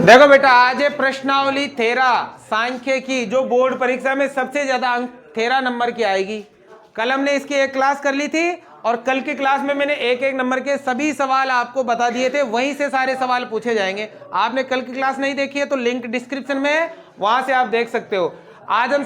देखो बेटा, आज है प्रश्नावली 13 सांख्य की, जो बोर्ड परीक्षा में सबसे ज्यादा अंक 13 नंबर की आएगी। कल हमने इसकी एक क्लास कर ली थी और कल की क्लास में मैंने एक एक नंबर के सभी सवाल आपको बता दिए थे, वहीं से सारे सवाल पूछे जाएंगे। आपने कल की क्लास नहीं देखी है तो लिंक डिस्क्रिप्शन में है, वहां से आप देख सकते हो। आज हम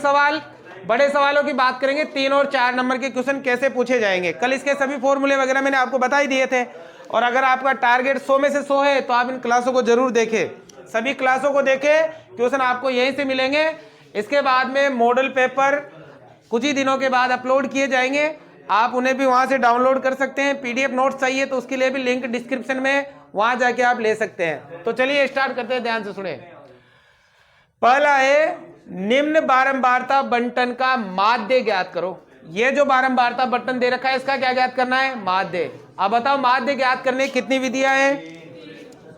बड़े सवालों की बात करेंगे, 3 और 4 नंबर के क्वेश्चन कैसे पूछे जाएंगे। कल इसके सभी फॉर्मूले वगैरह मैंने आपको बता ही दिए थे। और अगर आपका टारगेट 100 में से 100 है तो आप इन क्लासों को जरूर देखें, सभी क्लासों को देखें, क्वेश्चन आपको यहीं से मिलेंगे। इसके बाद में मॉडल पेपर कुछ ही दिनों के बाद अपलोड किए जाएंगे, आप उन्हें भी वहां से डाउनलोड कर सकते हैं। पीडीएफ नोट्स चाहिए तो उसके लिए भी लिंक डिस्क्रिप्शन में, वहां जाके आप ले सकते हैं। तो चलिए स्टार्ट करते हैं, ध्यान से सुने। पहला है निम्न बारंबारता बंटन का माध्य ज्ञात करो। ये जो बारंबारता बंटन दे रखा है इसका क्या ज्ञात करना है? माध्य। अब बताओ माध्य ज्ञात करने की कितनी विधियां हैं?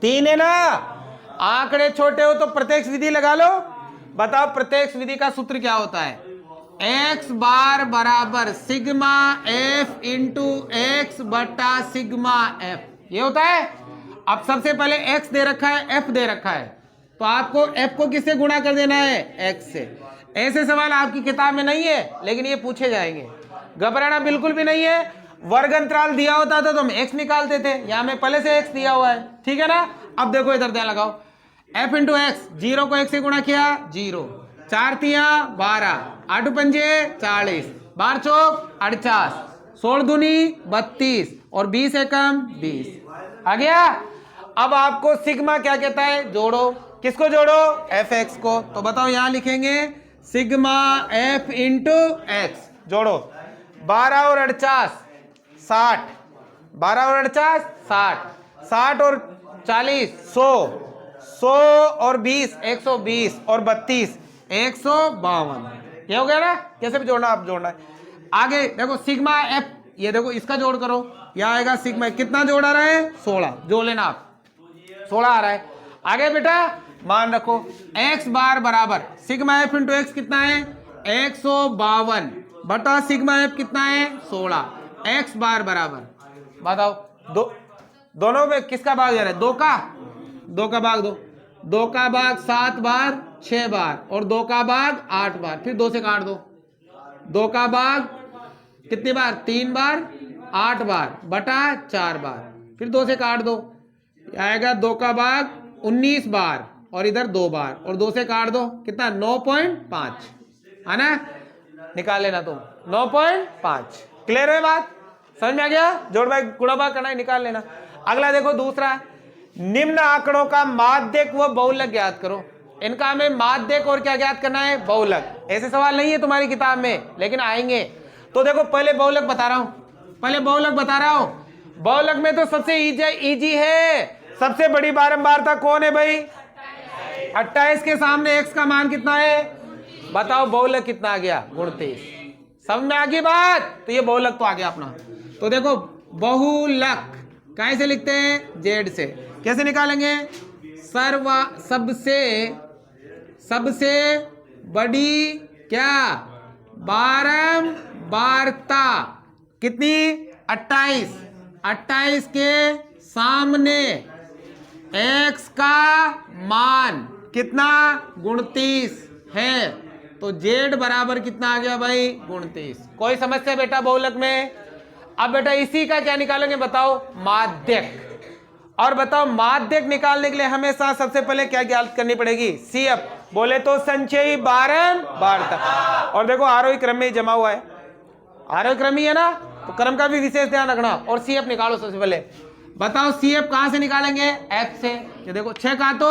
3 है ना। आंकड़े छोटे हो तो प्रत्यक्ष विधि लगा लो। बताओ प्रत्यक्ष विधि का सूत्र क्या होता है? x बार बराबर सिग्मा f इंटू एक्स बटा सिग्मा f, ये होता है। अब सबसे पहले x दे रखा है, f दे रखा है, तो आपको f को किससे गुणा कर देना है? x से। ऐसे सवाल आपकी किताब में नहीं है लेकिन ये पूछे जाएंगे, घबराना बिल्कुल भी नहीं है। वर्ग अंतराल दिया होता था तो हम x निकालते थे, यहां में पहले से x दिया हुआ है, ठीक है ना। अब देखो इधर ध्यान लगाओ, f इंटू एक्स, 0 को x से गुणा किया 0, 4 तिया 12, 8 पंजे 40, 12 चौक 48, 16 दूनी 32 और 20 एकम 20 आ गया। अब आपको सिग्मा क्या कहता है? जोड़ो। किसको जोड़ो? एफ एक्स को। तो बताओ यहां लिखेंगे सिग्मा एफ इंटू एक्स, जोड़ो। 12 और 48 60, 12 और 48 60, 60 और 40 100, 100 और 20 120 और 32 152। ये हो गया ना। कैसे भी जोड़ना आप जोड़ना है। आगे देखो सिग्मा एफ, ये देखो इसका जोड़ करो, यह आएगा सिग्मा, कितना जोड़ आ रहा है? 16, जोड़ लेना आप, 16 आ रहा है। आगे बेटा मान रखो x बार बराबर सिग्मा एफ इंटू एक्स कितना है? 152 बटा सिग्मा एफ कितना है? 16। x बार बराबर बताओ दोनों में किसका भाग जा रहा है? 2 का भाग दो। 2 का भाग 7 बार 6 बार और 2 का भाग 8 बार, फिर 2 से काट दो। 2 का भाग कितनी बार? 3 बार 8 बार बटा 4 बार, फिर 2 से काट दो, आएगा 2 का भाग 19 बार और इधर 2 बार और 2 से काट दो, कितना? 9.5 है ना। निकाल लेना तुम 9.5। क्लियर है बात? समझ में आ गया? जोड़ भाग गुणा भाग करना है, निकाल लेना। अगला देखो दूसरा, निम्न आंकड़ों का माध्यक व बहुलक ज्ञात करो। इनका हमें माध्यक और क्या ज्ञात करना है? बहुलक। ऐसे सवाल नहीं है तुम्हारी किताब में लेकिन आएंगे। तो देखो पहले बहुलक बता रहा हूं, बहुलक में तो सबसे इजी है। सबसे बड़ी बारंबारता कौन है भाई? 28 के सामने x का मान कितना है? बताओ बहुलक कितना आ गया? 29। समझ में आ गई बात? तो ये बहुलक तो आ गया अपना। तो देखो बहुलक कैसे लिखते हैं? z से। कैसे निकालेंगे? सबसे बड़ी क्या बारंबारता कितनी? 28। 28 के सामने x का मान कितना? 29 है। तो z बराबर कितना आ गया भाई? 29। कोई समस्या बेटा बहुलक में? अब बेटा इसी का क्या निकालेंगे बताओ? माध्यक। और बताओ माध्यक निकालने के लिए हमेशा सबसे पहले क्या ज्ञात करनी पड़ेगी? CF, बोले तो संचयी बारंबारता। और देखो आरोही क्रम में जमा हुआ है, आरोही क्रम ही है ना, तो क्रम का भी विशेष ध्यान रखना। और CF निकालो सबसे पहले। बताओ CF कहां से निकालेंगे? F से। ये देखो 6 का तो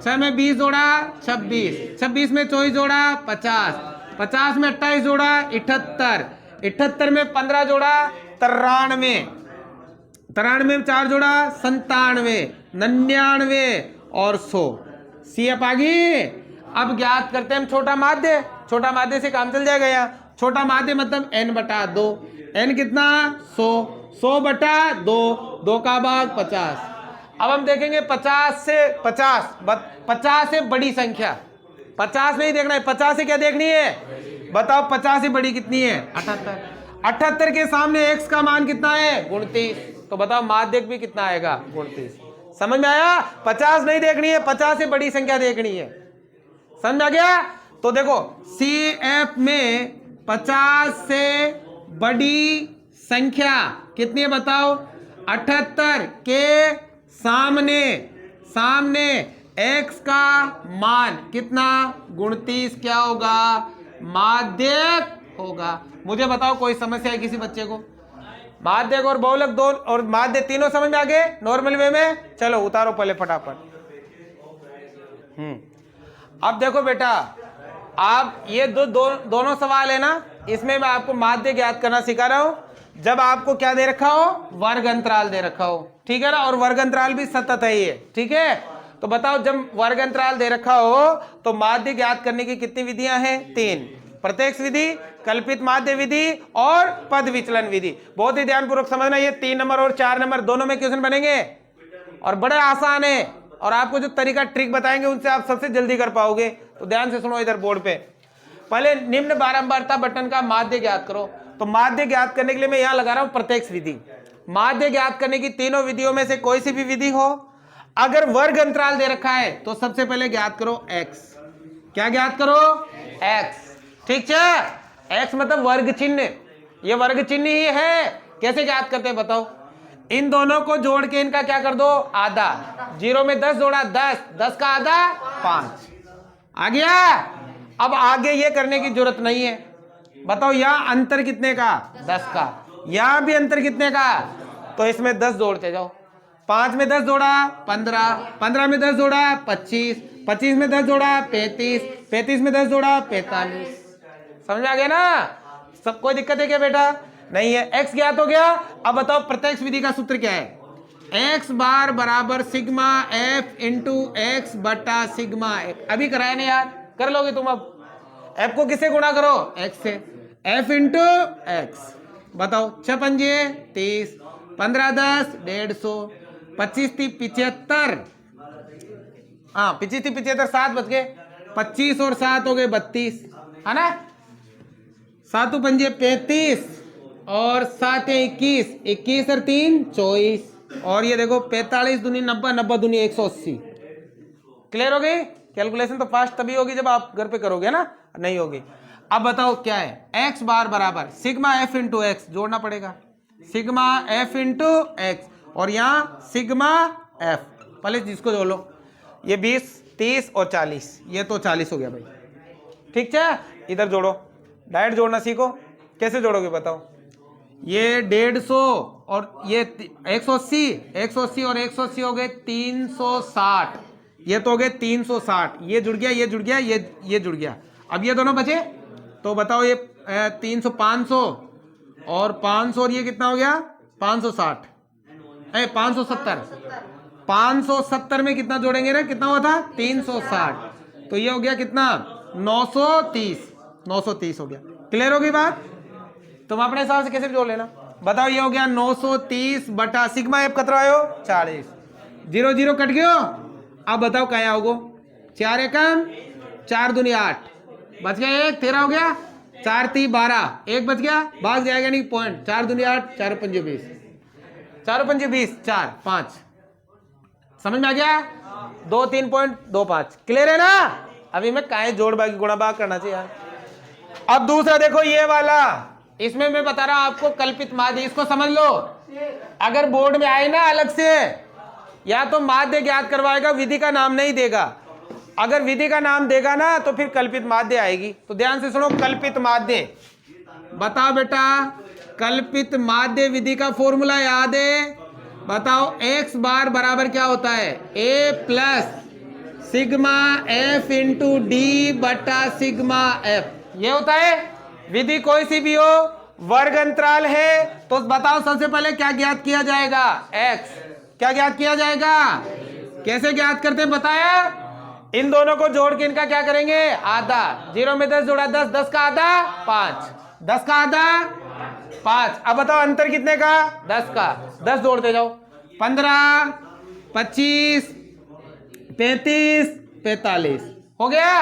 6 में 20 जोड़ा 26, 26 में 24 जोड़ा 50, 50 में 28 जोड़ा 78, 78 में 15 जोड़ा 93, 93 में 4 जोड़ा 97, 99 और 100। CF आ गई। अब ज्ञात करते हैं हम छोटा माध्य। छोटा माध्य से काम चल जाएगा। यहाँ छोटा माध्य मतलब n बटा 2। n कितना? 100, 100 बटा 2, 2 का भाग 50। अब हम देखेंगे 50 से बड़ी संख्या, 50 नहीं देखना है, 50 से क्या देखनी है? बताओ 50 से बड़ी कितनी है? 78। 78 के सामने x का मान कितना है? 29। तो बताओ माध्यक भी कितना आएगा? 29। समझ में आया? 50 नहीं देखनी है, 50 से बड़ी संख्या देखनी है। समझ में आ गया? तो देखो CF में 50 से बड़ी संख्या कितनी है बताओ? 78 के सामने x का मान कितना? 29 क्या होगा? माध्यक होगा। मुझे बताओ कोई समस्या है किसी बच्चे को? माध्यक और बहुलक दो और माध्य तीनों समझ में आ गए नॉर्मल वे में? चलो उतारो पहले फटाफट। अब देखो बेटा, आप ये दोनों सवाल है ना, इसमें मैं आपको माध्य ज्ञात करना सिखा रहा हूं। जब आपको क्या दे रखा हो? वर्ग अंतराल दे रखा हो, ठीक है ना? और वर्ग अंतराल भी सतत है ये, ठीक है? तो बताओ, जब वर्ग अंतराल दे रखा हो तो माध्य ज्ञात करने की कितनी विधियां हैं? 3। प्रत्यक्ष विधि, कल्पित माध्य विधि और पद विचलन विधि। बहुत ही ध्यानपूर्वक समझना, ये 3 नंबर और 4 नंबर दोनों में क्वेश्चन बनेंगे और बड़े आसान है। और आपको जो तरीका ट्रिक बताएंगे उनसे आप सबसे जल्दी कर पाओगे। तो ध्यान से सुनो इधर बोर्ड पे। पहले निम्न बारंबारता बटन का माध्य ज्ञात करो। तो माध्य ज्ञात करने के लिए मैं यहां लगा रहा हूं प्रत्यक्ष विधि। माध्य ज्ञात करने की तीनों विधियों में से कोई सी भी विधि हो, अगर वर्ग अंतराल दे रखा है तो सबसे पहले ज्ञात करो x। क्या ज्ञात करो? x, ठीक है? x मतलब वर्ग चिन्ह, ये वर्ग चिन्ह ही है। कैसे ज्ञात करते हैं बताओ? इन दोनों को जोड़ के इनका क्या कर दो? आधा। 0 में 10 जोड़ा 10, 10 का आधा 5 आ गया। अब आगे ये करने की जरूरत नहीं है। बताओ यहां अंतर कितने का? 10 का। यहां भी अंतर कितने का? तो इसमें 10 जोड़ते जाओ। 5 में 10 जोड़ा 15, 15 में 10 जोड़ा 25, 25 में 10 जोड़ा 35, 35 में 10 जोड़ा 45। समझ आ गया ना? सब कोई दिक्कत है क्या बेटा? नहीं है। x ज्ञात हो गया। अब बताओ प्रत्यक्ष विधि का सूत्र क्या है? x बार बराबर सिग्मा f इंटू एक्स बटा सिग्मा x। अभी कराया नहीं यार, कर लोगे तुम। अब f को किससे गुणा करो? x से। f into x. बताओ 6 पंजे 30, 15 10 150, 25 30 75। हाँ 25 30 75, 7 बच गए। 25 और 7 हो गए 32, है ना? 7 पंजे 35 और 7 21, 21 और 3 24। और ये देखो 45 दूनी 90, 90 दूनी 180। क्लियर हो गई? कैलकुलेशन तो फास्ट तभी होगी जब आप घर पे करोगे ना, नहीं होगी। अब बताओ क्या है? x बार बराबर सिग्मा f इंटू एक्स, जोड़ना पड़ेगा। सिग्मा f इंटू एक्स और यहाँ सिग्मा f। पहले जिसको जोड़ लो, ये 20 30 और 40, ये तो 40 हो गया भाई, ठीक है? इधर जोड़ो, डायरेक्ट जोड़ना सीखो। कैसे जोड़ोगे बताओ? ये 150 और ये 180, 180 और 180 हो गए 360, ये तो हो गए 360। ये जुड़ गया, ये जुड़ गया, ये जुड़ गया। अब ये दोनों बचे, तो बताओ ये 300 500 और 500 और ये कितना हो गया? 560, 570। 570 में कितना जोड़ेंगे ना? कितना हुआ था? 360। तो ये हो गया कितना? 930, 930 हो गया। क्लियर हो गई बात? तुम अपने हिसाब से कैसे भी जोड़ लेना। बताओ ये हो गया 930 बटा सिग्मा एफ कतरा आयो 40। 0 0 कट गयो। अब बताओ क्या होगो? 4 एकम 4 दूनी 8, बच गया 1, 13 हो गया। 4 3 12, 1 बच गया, भाग जाएगा नहीं पॉइंट। 4 दूनी 8, 4 पंजे 20, 4 पंजे 20, 4 5। समझ में आ गया? 2 3.25। क्लियर है ना? अभी मैं काहे जोड़ बाकी गुणा भाग करना चाहिए यार। अब दूसरा देखो ये वाला, इसमें मैं बता रहा हूं आपको कल्पित माध्य। इसको समझ लो। अगर बोर्ड में आए ना अलग से, या तो माध्य ज्ञात करवाएगा, विधि का नाम नहीं देगा। अगर विधि का नाम देगा ना तो फिर कल्पित माध्य आएगी। तो ध्यान से सुनो, कल्पित माध्य बताओ बेटा। कल्पित माध्य विधि का फॉर्मूला याद है? बताओ x बार बराबर क्या होता है? a plus sigma f into D बटा सिग्मा f, ये होता है। विधि कोई सी भी हो, वर्ग अंतराल है, तो बताओ सबसे पहले क्या ज्ञात किया जाएगा? x। क्या ज्ञात किया जाएगा? कैसे ज्ञात करते हैं बताया? इन दोनों को जोड़ के इनका क्या करेंगे? आधा। 0 में 10 जोड़ा 10, 10 का आधा 5, 10 का आधा 5। अब बताओ अंतर कितने का? 10 का। 10 जोड़ते जाओ। 15 25 35 45 हो गया।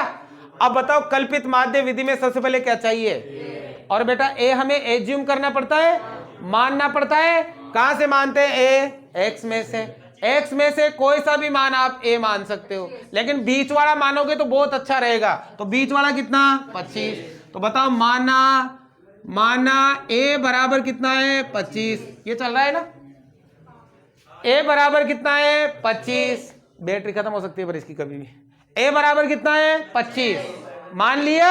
अब बताओ कल्पित माध्य विधि में सबसे पहले क्या चाहिए? और बेटा ए हमें एज्यूम करना पड़ता है, मानना पड़ता है। कहां से मानते हैं? ए, एक्स में से। x में से कोई सा भी मान आप a मान सकते हो, लेकिन बीच वाला मानोगे तो बहुत अच्छा रहेगा। तो बीच वाला कितना 25, तो बताओ माना a बराबर कितना है 25, ये चल रहा है ना, a बराबर कितना है 25, बैटरी खत्म हो सकती है पर इसकी कभी भी। a बराबर कितना है 25 मान लिया।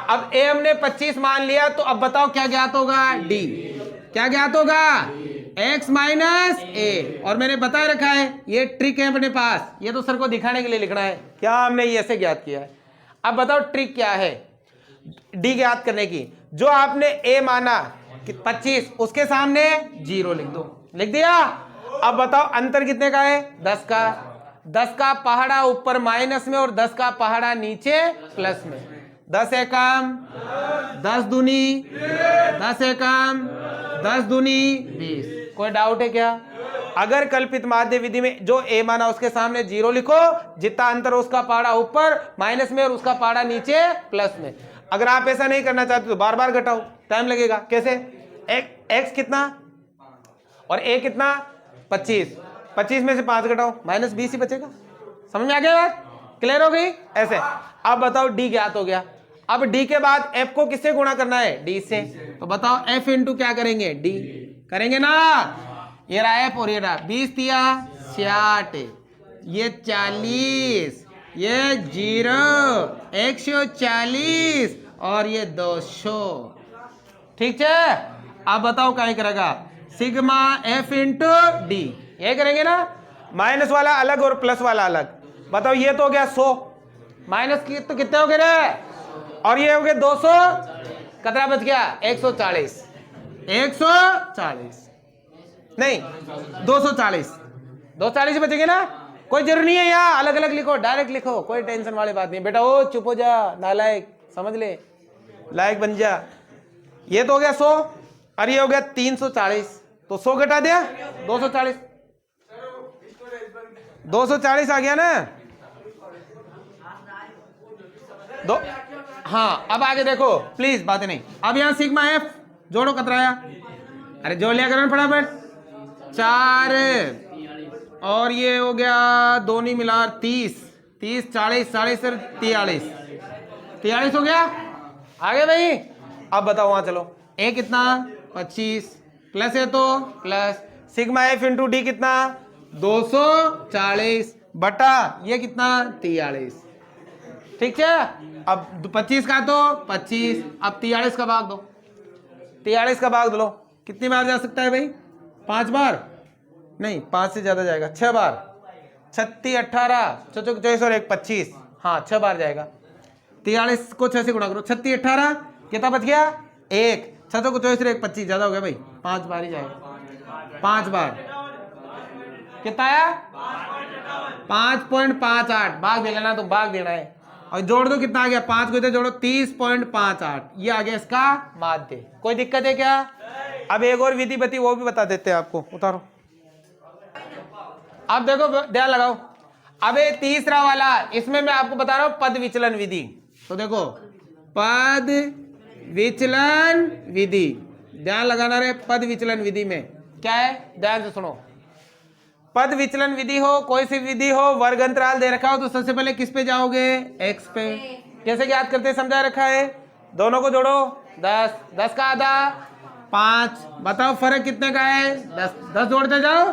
अब a हमने 25 मान लिया, तो अब बताओ क्या ज्ञात होगा, d क्या ज्ञात होगा, x माइनस ए। और मैंने बता रखा है ये ट्रिक है अपने पास, ये तो सर को दिखाने के लिए लिखना है, क्या हमने ये ऐसे ज्ञात किया है। अब बताओ ट्रिक क्या है d ज्ञात करने की। जो आपने a माना कि 25, उसके सामने 0 लिख दो, लिख दिया। अब बताओ अंतर कितने का है 10 का, 10 का पहाड़ा ऊपर माइनस में और 10 का पहाड़ा नीचे प्लस में। 10 एकम 10 दूनी 10 एकम 10 दूनी 20। कोई डाउट है क्या? अगर कल्पित माध्य विधि में जो a माना उसके सामने 0 लिखो, जितना अंतर उसका पहाड़ा ऊपर माइनस में और उसका पहाड़ा नीचे प्लस में। अगर आप ऐसा नहीं करना चाहते तो बार बार घटाओ, टाइम लगेगा। कैसे? x कितना और a कितना 25, 25 में से 5 घटाओ माइनस 20 ही बचेगा। समझ में आ गया बात? क्लियर हो गई? ऐसे। अब बताओ d ज्ञात हो गया। अब d के बाद f को किससे गुणा करना है, d से। तो बताओ f इंटू क्या करेंगे, d करेंगे ना। ये रहा f और ये रहा 20 दिया 66, ये 40, ये 0 140 और ये 200। ठीक है। अब बताओ क्या करेगा, सिग्मा f इंटू डी, ये करेंगे ना। माइनस वाला अलग और प्लस वाला अलग। बताओ ये तो हो गया 100, माइनस की तो कितने हो गए रे, और ये हो गए 200, कितना बच गया 140, 140 नहीं 240, 240 बचेंगे ना। कोई जरूरी नहीं है यहाँ अलग अलग लिखो, डायरेक्ट लिखो, कोई टेंशन वाली बात नहीं। बेटा ओ चुप हो जा, नालायक, समझ ले, लायक बन जा। ये तो हो गया 100 और ये हो गया 340, तो 100 घटा दिया 240, 240 आ गया ना। दो हाँ, अब आगे देखो प्लीज, बातें नहीं। अब यहाँ सिग्मा एफ जोड़ो, कतराया, अरे जोड़ लिया करो फटाफट। 4 और ये हो गया दोनों मिला 30, 30 40 40 सर 43 हो गया। आगे भाई अब बताओ वहां चलो, ए कितना 25 प्लस है तो plus sigma F into D कितना 240 बटा ये कितना 43। ठीक है। अब 25 का तो 25, अब 43 का भाग दो, 43 का भाग दो। कितनी बार जा सकता है भाई? 5 बार नहीं, 5 से ज्यादा जाएगा, 6 बार। 36 18 24 और 1 25, हाँ 6 बार जाएगा। 43 को 6 से गुणा करो, 36 18 कितना बच गया 1, 6 को 24 और 1 25, ज्यादा हो गया भाई, 5 बार ही जाएगा। 5 बार कितना आया 5.58, भाग दे लेना, तो भाग देना है और जोड़ दो, कितना आ गया 5 को इधर जोड़ो 30.58, ये आ गया इसका माध्य। कोई दिक्कत है क्या? अब एक और विधि बती, वो भी बता देते हैं आपको, उतारो। अब देखो ध्यान लगाओ, अब ये तीसरा वाला, इसमें मैं आपको बता रहा हूं पद विचलन विधि। तो देखो पद विचलन विधि, ध्यान लगाना रे। पद विचलन विधि में क्या है, ध्यान से सुनो। पद विचलन विधि हो, कोई सी विधि हो, वर्ग अंतराल दे रखा हो, तो सबसे पहले किस पे जाओगे, x पे। कैसे याद करते समझा रखा है, दोनों को जोड़ो 10, 10 का आधा 5, बताओ फर्क कितने का है 10, 10 जोड़ते जाओ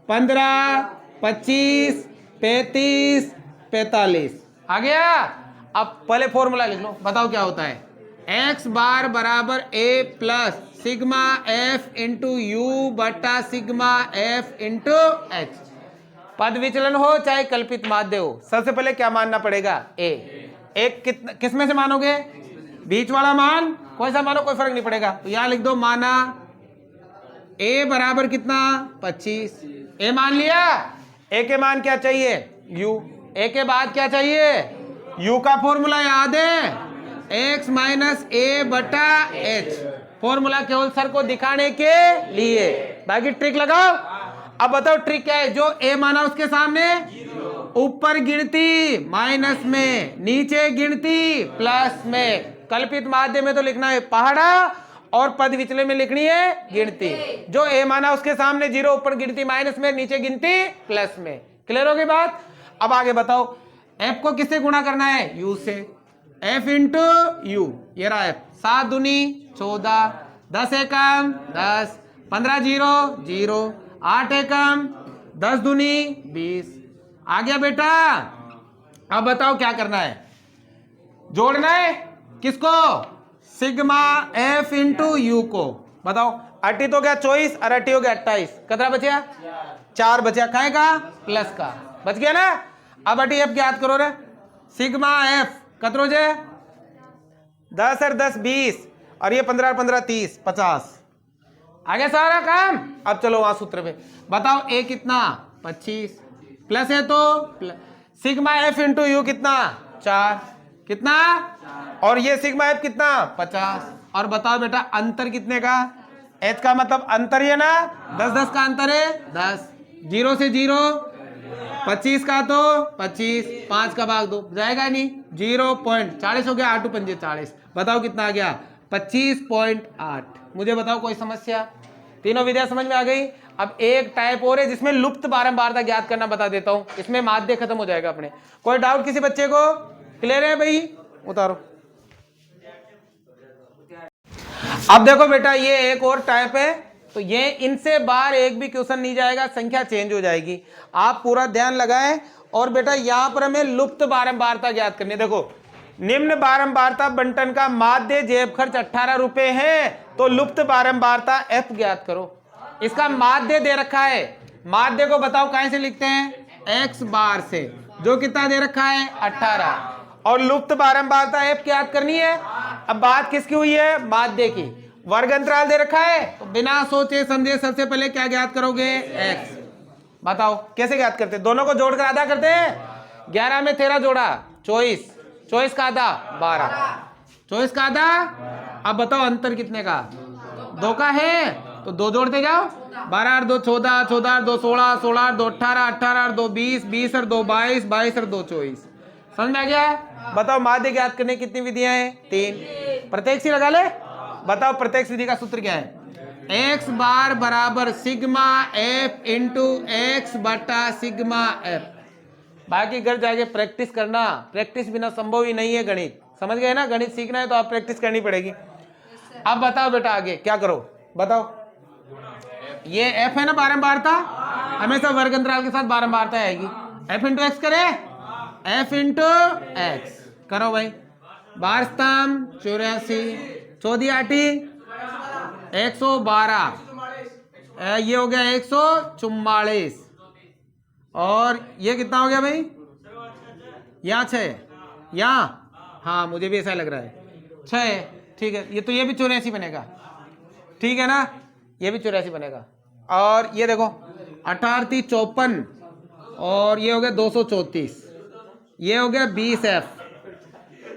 15 25 35 45 आ गया। अब पहले फॉर्मूला लिख लो, बताओ क्या होता है, x बार बराबर a plus sigma f into you बटा सिग्मा f इंटू h। पद विचलन हो चाहे कल्पित माध्य हो, सबसे पहले क्या मानना पड़ेगा, a। एक किस में से मानोगे, बीच वाला मान, कोई सा मानो कोई फर्क नहीं पड़ेगा। तो यहां लिख दो माना a बराबर कितना 25, a मान लिया। a के मान क्या चाहिए u, a के बाद क्या चाहिए u का फॉर्मूला याद है, x माइनस a बटा h। फॉर्मूला केवल सर को दिखाने के लिए, बाकी ट्रिक लगाओ। अब बताओ ट्रिक क्या है, जो a माना उसके सामने ऊपर गिनती माइनस में, नीचे गिनती प्लस में। कल्पित माध्य में तो लिखना है पहाड़ा और पद विचले में लिखनी है गिनती। जो ए माना उसके सामने जीरो, ऊपर गिनती माइनस में, नीचे गिनती प्लस में। क्लियर हो गई बात? अब आगे बताओ, एफ को किससे गुणा करना है? यू से। एफ इंटू यू, ये रहा एफ। 7 दूनी 14, 10 एकम 10, 15 जीरो जीरो, 8 एकम 10 दूनी 20। आ गया बेटा? अब बताओ क्या करना है? जोड़ना है किसको? सिग्मा एफ इंटू यू को। बताओ, 80 तो गया 24 और 80 हो गया 28, कितना बचा? 4 बचा, काहे का? प्लस का, बच गया ना। अब 80 एफ याद करो रे। सिग्मा एफ कतरो जे 10 और 10 20, और ये 15 और 15 30, 50। आगे सारा काम। अब चलो वहां सूत्र पे बताओ, ए कितना? 25, प्लस है तो सिग्मा एफ इंटू यू कितना? 4, कितना? और ये सिग्मा एफ कितना? 50। और बताओ बेटा अंतर कितने का? एच का मतलब अंतर ही है ना, 10-10 का अंतर है 10, 0 से 0, 25 का तो 25, 5 का भाग 2 जाएगा नहीं, 0.40 हो गया, 8 पंजे 40। बताओ कितना आ गया? 25.8। मुझे बताओ कोई समस्या? तीनों विधियां समझ में आ गई? अब एक टाइप और है जिसमें लुप्त बारंबारता ज्ञात करना बता देता हूं, इसमें माध्य खत्म हो जाएगा अपने। कोई डाउट किसी बच्चे को? क्लियर है भाई? उतारो। अब देखो बेटा, ये एक और टाइप है, तो ये इनसे बाहर एक भी क्वेश्चन नहीं जाएगा, संख्या चेंज हो जाएगी। आप पूरा ध्यान लगाएं। और बेटा यहां पर हमें लुप्त बारंबारता ज्ञात करनी है। देखो, निम्न बारंबारता बंटन का माध्य जेब खर्च 18 रुपए है, तो लुप्त बारंबारता एफ ज्ञात करो। इसका माध्य दे रखा है, माध्य को बताओ कहां से लिखते हैं? एक्स बार से, जो कितना दे रखा है? 18। और लुप्त बारंबारता एफ ज्ञात करनी है। अब बात किसकी हुई है? माध्य की। वर्ग अंतराल दे रखा है, तो बिना सोचे समझे सबसे पहले क्या ज्ञात करोगे? एक्स। बताओ कैसे ज्ञात करते? दोनों को जोड़कर आधा करते हैं। 11 में 13 जोड़ा 24, 24 का आधा 12, 24 का आधा। अब बताओ अंतर कितने का? 2 का है, तो 2 जोड़ते जाओ। 12 और 2 14, 14 और 2 16, 16 और 2 18, 18 और 2 20, 20 और 2 22, 22 और 2 24। समझ में आ गया? बताओ माध्य ज्ञात करने कितनी विधियां हैं? 3। प्रत्यक्ष लगा ले। बताओ प्रत्यक्ष विधि का सूत्र क्या है? एक्स बार बराबर सिग्मा एफ इंटू एक्स बटा सिग्मा एफ। बाकी घर जाके प्रैक्टिस करना, प्रैक्टिस बिना संभव ही नहीं है गणित। समझ गए ना? गणित सीखना है तो आप प्रैक्टिस करनी पड़ेगी। अब बताओ बेटा आगे क्या करो? बताओ, ये एफ है ना बारंबारता, हमेशा वर्ग अंतराल के साथ बारंबारता आएगी। एफ इंटू एक्स करे, एफ इंटू एक्स करो भाई। 12 84, 14 आठी 112, ये हो गया 144, और ये कितना हो गया भाई? यहाँ 6, यहाँ हाँ मुझे भी ऐसा लग रहा है 6, ठीक है। ये तो ये भी 84 बनेगा, ठीक है ना? ये भी 84 बनेगा। और ये देखो 18 54, और ये हो गया 234, ये हो गया 20 एफ,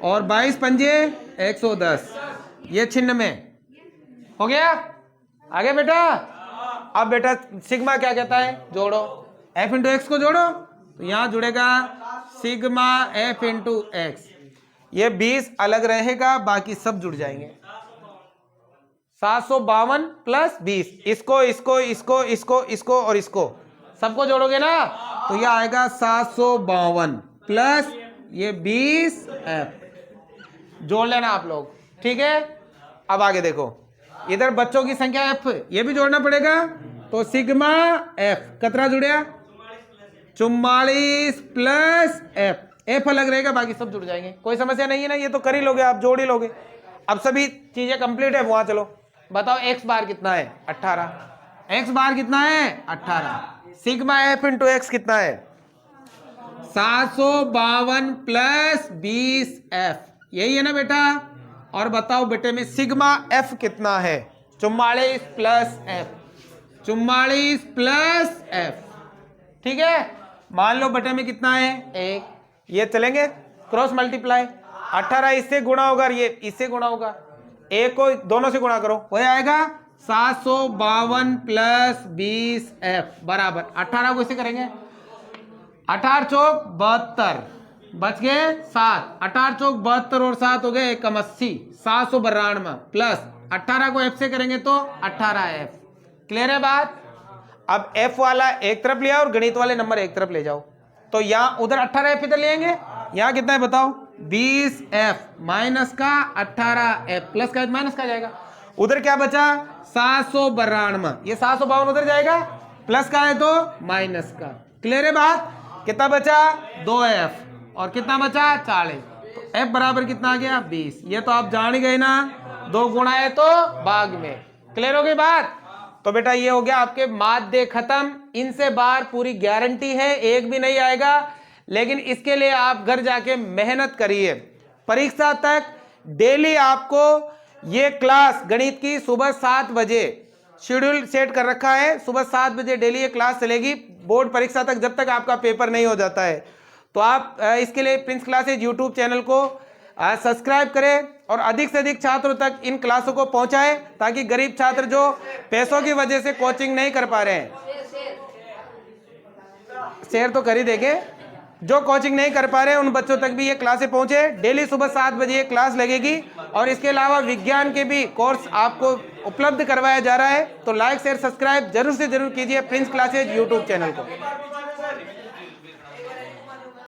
और 22 पंजे 110, ये छिन्न में हो गया। आगे बेटा, अब बेटा सिग्मा क्या कहता है? जोड़ो, एफ इंटू एक्स को जोड़ो, तो यहां जुड़ेगा सिग्मा एफ इंटू एक्स। ये 20 अलग रहेगा, बाकी सब जुड़ जाएंगे। 752 प्लस 20, इसको इसको इसको इसको इसको और इसको सबको जोड़ोगे ना, तो ये आएगा 752 प्लस ये 20 एफ। जोड़ लेना आप लोग, ठीक है? अब आगे देखो, इधर बच्चों की संख्या एफ, ये भी जोड़ना पड़ेगा। तो सिग्मा एफ कितना जुड़िया? 44 प्लस एफ। एफ अलग रहेगा, बाकी सब जुड़ जाएंगे। कोई समस्या नहीं है ना? ये तो कर ही लोगे आप, जोड़ ही लोगे। अब सभी चीजें कंप्लीट है, वहां चलो। बताओ एक्स बार कितना है? 18। एक्स बार कितना है? 18। सिग्मा एफ इंटू एक्स कितना है? 752 प्लस 20 एफ, यही है ना बेटा? और बताओ बेटे में सिग्मा एफ कितना है? 44 प्लस एफ, 44 प्लस एफ, ठीक है? मान लो बेटे में कितना है? 1। ये चलेंगे क्रॉस मल्टीप्लाई, 18 इससे गुणा होगा, ये इससे गुणा होगा, 1 को दोनों से गुणा करो, वही आएगा 752 प्लस 20 एफ बराबर 18 को इससे करेंगे, 18 चौक 72, बच गए 7, 18 चौक 72 और 7 हो गए 81, 792 प्लस 18 को f से करेंगे तो 18f। क्लियर है बात? अब f वाला एक तरफ ले आओ और गणित वाले नंबर एक तरफ ले जाओ। तो यहाँ उधर 18f इधर ले आएंगे, यहाँ कितना है बताओ? 20f माइनस का 18f प्लस का माइनस का जाएगा। उधर क्या बचा? 792, ये 752 उधर जाएगा, प्लस का है तो माइनस का। क्लियर है बात? कितना बचा? 2f और कितना बचा? 40। तो f बराबर कितना आ गया? 20। ये तो आप जान ही गए ना, 2 गुणा है तो भाग में। क्लियर हो गई बात? तो बेटा ये हो गया आपके माध्य खत्म। इनसे बाहर पूरी गारंटी है, एक भी नहीं आएगा। लेकिन इसके लिए आप घर जाके मेहनत करिए। परीक्षा तक डेली आपको ये क्लास गणित की सुबह 7 बजे शेड्यूल सेट कर रखा है, सुबह 7 बजे डेली ये क्लास चलेगी बोर्ड परीक्षा तक, जब तक आपका पेपर नहीं हो जाता है। तो आप इसके लिए प्रिंस क्लासेज यूट्यूब चैनल को सब्सक्राइब करें और अधिक से अधिक छात्रों तक इन क्लासों को पहुंचाएं, ताकि गरीब छात्र जो पैसों की वजह से कोचिंग नहीं कर पा रहे हैं, शेयर तो कर ही देंगे, जो कोचिंग नहीं कर पा रहे हैं उन बच्चों तक भी ये क्लासें पहुंचे। डेली सुबह 7 बजे ये क्लास लगेगी और इसके अलावा विज्ञान के भी कोर्स आपको उपलब्ध करवाया जा रहा है। तो लाइक शेयर सब्सक्राइब जरूर से जरूर कीजिए प्रिंस क्लासेज यूट्यूब चैनल को।